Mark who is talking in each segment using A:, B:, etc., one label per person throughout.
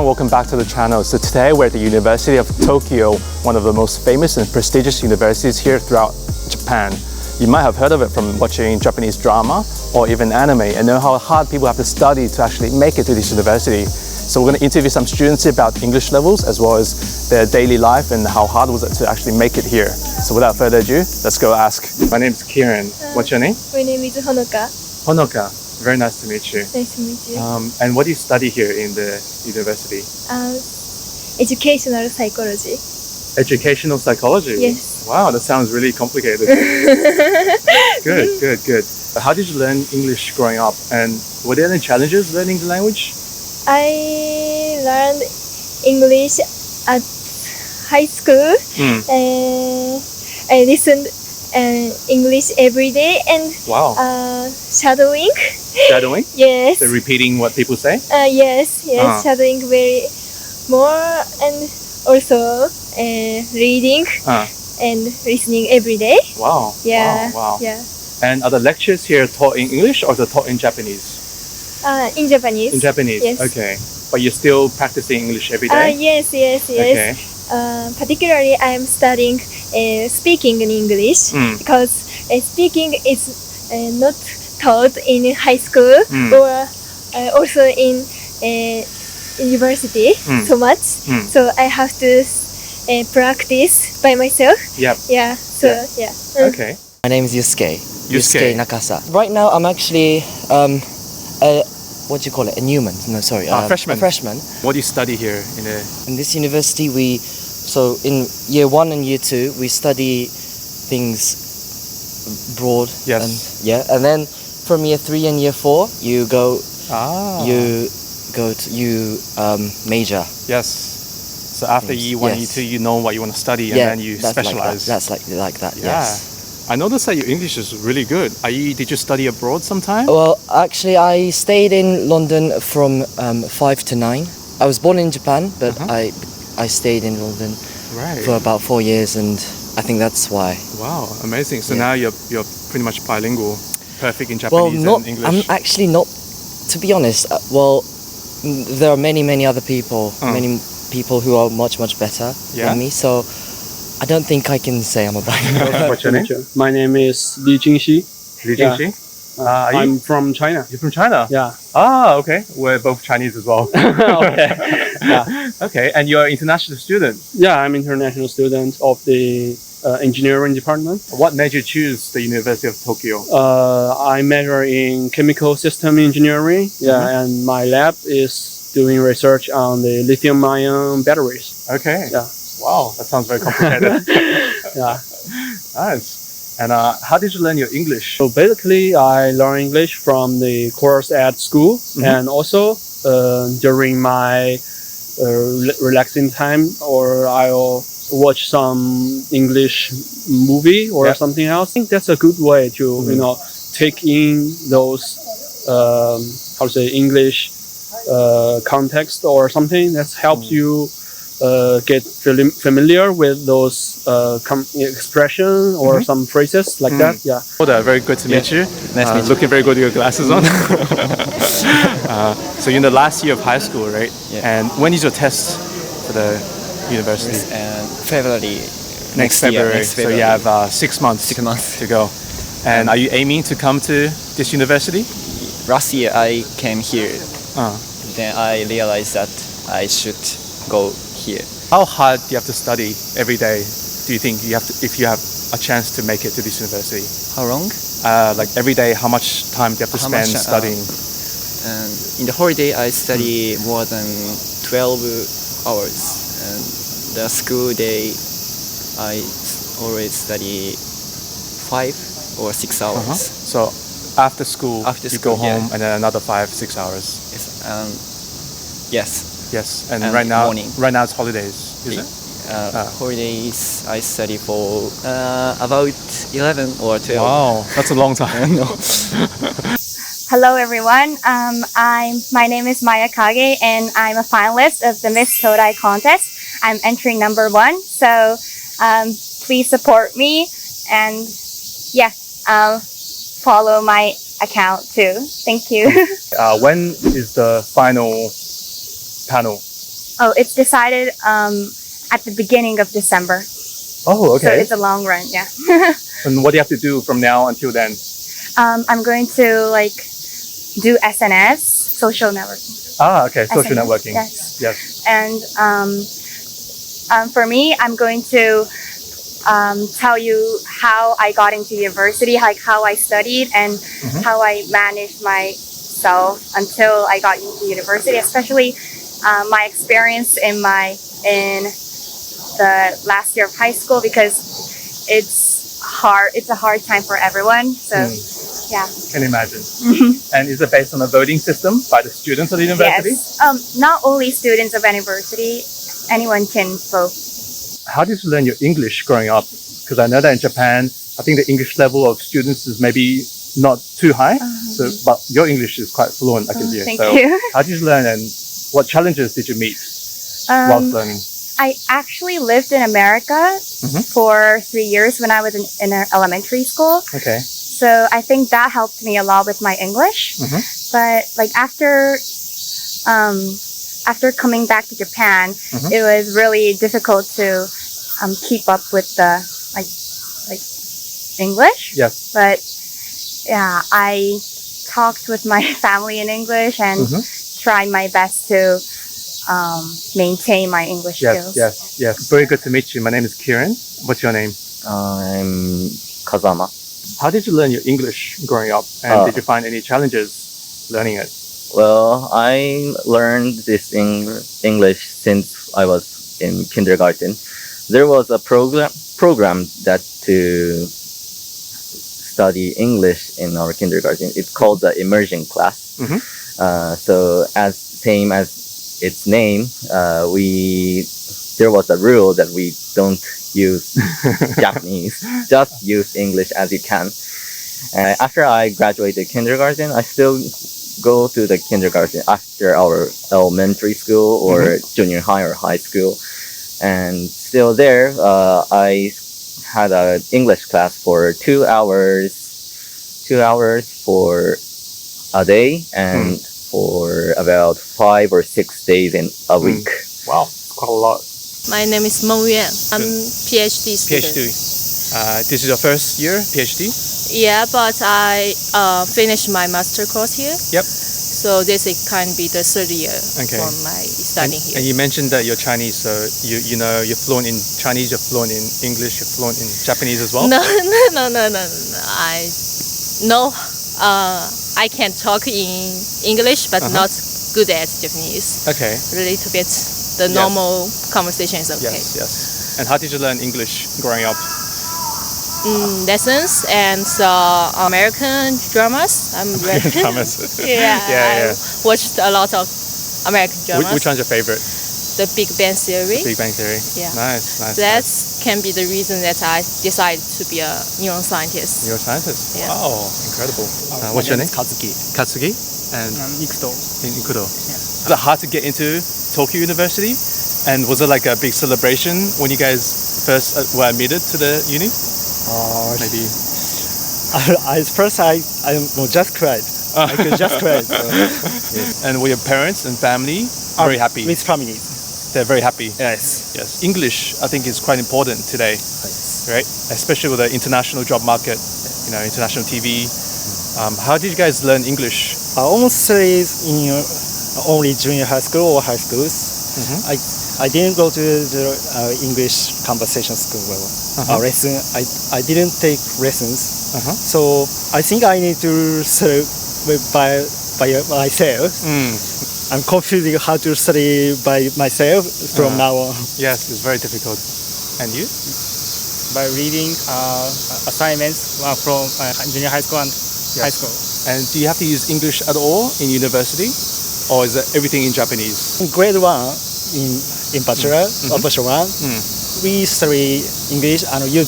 A: welcome back to the channel. So today we're at the University of Tokyo, one of the most famous and prestigious universities here throughout Japan. You might have heard of it from watching Japanese drama or even anime and know how hard people have to study to actually make it to this university. So we're going to interview some students about English levels as well as their daily life and how hard was it to actually make it here. So without further ado, let's go ask. My name is Kieran. What's your name?
B: My name is Honoka.
A: Honoka. Very nice to meet you.
B: Nice to meet you.
A: And what do you study here in the university?
B: Educational psychology.
A: Educational psychology?
B: Yes.
A: Wow, that sounds really complicated. Good. How did you learn English growing up? And were there any challenges learning the language?
B: I learned English at high school. I listened English every day and
A: wow.
B: Shadowing.
A: Shadowing?
B: Yes.
A: So repeating what people say?
B: Yes. Shadowing very more and also reading and listening every day.
A: Wow.
B: Yeah.
A: Wow.
B: Yeah.
A: And are the lectures here taught in English or they're taught in Japanese?
B: In Japanese.
A: In Japanese?
B: Yes.
A: Okay. But you're still practicing English every day?
B: Yes.
A: Okay.
B: Particularly, I am studying speaking in English because speaking is not taught in high school or also in university so much. So I have to practice by myself.
A: Yep.
B: Yeah. So yeah.
A: Okay.
C: My name is Yusuke.
A: Yusuke
C: Nakasa. Right now, I'm actually what do you call it? A Newman? No, sorry.
A: Freshman.
C: A freshman.
A: What do you study here
C: in this university? So in year 1 and year 2, we study things broad.
A: Yes.
C: And then from year 3 and year 4, you major.
A: Yes. So after year 1 and year 2, you know what you want to study and then you specialize.
C: That's like that.
A: Yeah.
C: Yes.
A: I noticed that your English is really good. Did you study abroad sometime?
C: Well, actually, I stayed in London from 5 to 9. I was born in Japan, but I stayed in London for about 4 years, and I think that's why.
A: Wow, amazing! So now you're pretty much bilingual, perfect in Japanese and English.
C: I'm actually not. To be honest, there are many other people, many people who are much better than me. So I don't think I can say I'm a bilingual.
A: What's your name?
D: My name is Jing. I'm from China.
A: You're from China?
D: Yeah.
A: Ah, okay. We're both Chinese as well.
D: Okay. Yeah.
A: Okay, and you're an international student?
D: Yeah, I'm an international student of the engineering department.
A: What made you choose the University of Tokyo?
D: I major in chemical system engineering. Yeah, and my lab is doing research on the lithium-ion batteries.
A: Okay.
D: Yeah.
A: Wow, that sounds very complicated.
D: Yeah.
A: Nice. And how did you learn your English?
D: So basically, I learned English from the course at school, and also during my relaxing time, or I'll watch some English movie or something else. I think that's a good way to take in those English context or something that helps you get familiar with those expressions or some phrases like that. Yeah.
A: Koda, very good to meet you.
C: Nice to meet you.
A: Looking very good with your glasses on. So you're in the last year of high school, right?
C: Yeah.
A: And when is your test for the university?
C: February.
A: Next February. So you have 6 months.
C: 6 months
A: to go. And are you aiming to come to this university?
E: Last year I came here. Then I realized that I should go here.
A: How hard do you have to study every day? Do you think if you have a chance to make it to this university?
E: How long?
A: Like every day, how much time do you have to spend studying?
E: And in the holiday I study more than 12 hours. And the school day I always study 5 or 6 hours.
A: So after school, you go home and then another 5-6 hours.
E: Yes.
A: And right now it's holidays, is it?
E: Holidays I study for about 11 or 12.
A: Wow, that's a long time.
F: Hello everyone, my name is Maya Kage and I'm a finalist of the Miss Todai contest. I'm entering number 1, so please support me and follow my account too. Thank you.
A: When is the final panel?
F: Oh, it's decided at the beginning of December.
A: Oh, okay.
F: So it's a long run, yeah.
A: And what do you have to do from now until then?
F: I'm going to like do SNS, social networking.
A: Ah, okay. Social
F: SNS,
A: networking.
F: Yes.
A: Yes.
F: And for me, I'm going to tell you how I got into university, like how I studied and how I managed myself until I got into university, especially my experience in the last year of high school, because it's hard. It's a hard time for everyone. So, yeah.
A: Can imagine. And is it based on a voting system by the students of the university?
F: Yes. Not only students of university, anyone can vote.
A: How did you learn your English growing up? Because I know that in Japan, I think the English level of students is maybe not too high. So, but your English is quite fluent, I can hear.
F: Thank
A: so,
F: you.
A: how did you learn, and what challenges did you meet whilst learning?
F: I actually lived in America for 3 years when I was in elementary school.
A: Okay.
F: So I think that helped me a lot with my English. But like after coming back to Japan, it was really difficult to keep up with the like English.
A: Yes.
F: But yeah, I talked with my family in English and tried my best to maintain my English skills.
A: Yes. Very good to meet you. My name is Kieran. What's your name?
C: I'm Kazama.
A: How did you learn your English growing up? And did you find any challenges learning it?
G: Well, I learned this English since I was in kindergarten. There was a program that to study English in our kindergarten. It's called the immersion class. So same as its name, there was a rule that we don't use Japanese, just use English as you can. After I graduated kindergarten, I still go to the kindergarten after our elementary school or junior high or high school. And still there, I had an English class for 2 hours for a day and for about 5 or 6 days in a week.
A: Wow, quite a lot.
H: My name is Meng Yuan. I'm PhD student.
A: This is your first year PhD?
H: Yeah, but I finished my master course here.
A: Yep.
H: So this can be the third year
A: Okay.
H: for my studying here.
A: And you mentioned that you're Chinese, so you know you're fluent in Chinese, you're fluent in English, you're fluent in Japanese as well?
H: No. I can talk in English, but not good at Japanese.
A: Okay.
H: A little bit. The normal conversation is okay.
A: Yes. And how did you learn English growing up?
H: Lessons and American dramas.
A: Dramas.
H: I watched a lot of American dramas.
A: Which one's your favorite?
H: The Big Bang Theory.
A: Big Bang Theory.
H: Yeah.
A: Nice.
H: That can be the reason that I decided to be a neuroscientist.
A: Neuroscientist?
H: Yeah.
A: Wow, incredible. What's your name?
I: Katsuki.
A: Katsuki? And
I: Ikudo.
A: in Ikudo. Was it hard to get into Tokyo University? And was it like a big celebration when you guys first were admitted to the uni? Maybe.
I: I just cried. I could just cry. So,
A: And were your parents and family very happy?
I: With family.
A: They're very happy.
I: Yes.
A: Yes. English, I think, is quite important today, right? Especially with the international job market, international TV. How did you guys learn English?
I: Almost in only junior high school or high schools. I didn't go to the English conversation school lesson. I didn't take lessons. So I think I need to study by myself. I'm confusing how to study by myself from now on.
A: Yes, it's very difficult. And you?
I: By reading assignments from junior high school and high school.
A: And do you have to use English at all in university? Or is it everything in Japanese?
I: In grade 1, in bachelor, or bachelor 1, we study English and we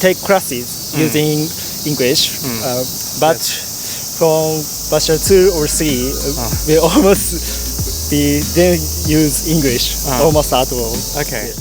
I: take classes using English. But from bachelor 2 or 3, we didn't use English almost at all.
A: Okay.